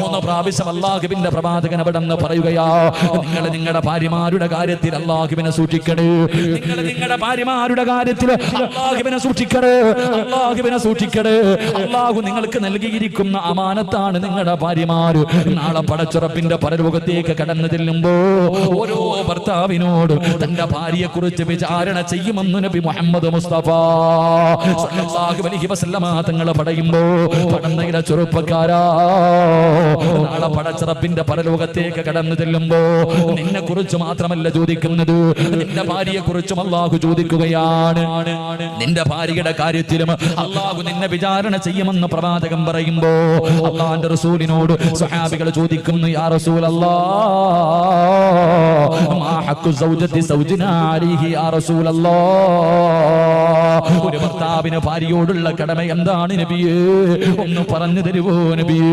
3 പ്രാവശ്യം അല്ലാഹുവിന്റെ പ്രവാചകൻ അവിടെ നിന്ന് പറയുകയാ, നിങ്ങൾ നിങ്ങളുടെ ഭാര്യമാരുടെ കാര്യത്തിൽ അല്ലാഹുവിനെ സൂക്ഷിക്കണേ, നിങ്ങൾ നിങ്ങളുടെ ഭാര്യമാരുടെ കാര്യത്തിൽ അല്ലാഹുവിനെ സൂക്ഷിക്കണേ, അല്ലാഹുവിനെ സൂക്ഷിക്കണേ. അല്ലാഹു നിങ്ങൾക്ക് നൽകിയിരിക്കുന്ന അമാനത്താണ് നിങ്ങളുടെ ഭാര്യമാര്. നാളെ പടച്ചുറപ്പിന്റെ പരലോകത്തേക്ക് കടന്നു ചെല്ലുമ്പോ ഓരോ ഭർത്താവിനോട് തന്റെ ഭാര്യയെ കുറിച്ച് വിചാരണ ചെയ്യുമെന്ന് നബി മുഹമ്മദ് മുസ്തഫ സല്ലല്ലാഹു അലൈഹി വസല്ലമ തങ്ങൾ പറയുമ്പോ, പടന്നയിലെ ചെറുപ്പക്കാരാ, നാളെ പടച്ചുറപ്പിന്റെ പരലോകത്തേക്ക് കടന്നു ചെല്ലുമ്പോ നിന്നെ കുറിച്ച് മാത്രമല്ല ചോദിക്കുന്നത്, നിന്റെ ഭാര്യയെ കുറിച്ചും അല്ലാഹു ചോദിക്കുകയാണ്. നിന്റെ ഭാര്യയുടെ കാര്യത്തിലും അല്ലാഹു നിന്നെ വിചാരണ ചെയ്യുമെന്ന് പ്രവാചകൻ പറയുമ്പോ അല്ലാഹുവിന്റെ റസൂലിനോട് സ്വഹാബികൾ ചോദിക്കുന്നു, യാ റസൂലല്ലാഹ്, മാ ഹഖ്ഖു സൗജത്തി സൗജിനാ അലൈഹി യാ റസൂലല്ലാഹ്, ഒരു ഭർത്താവിന് ഭാര്യയോടുള്ള കടമ എന്താണ് നബിയേ, ഒന്ന് പറഞ്ഞു തരുവോ നബിയേ?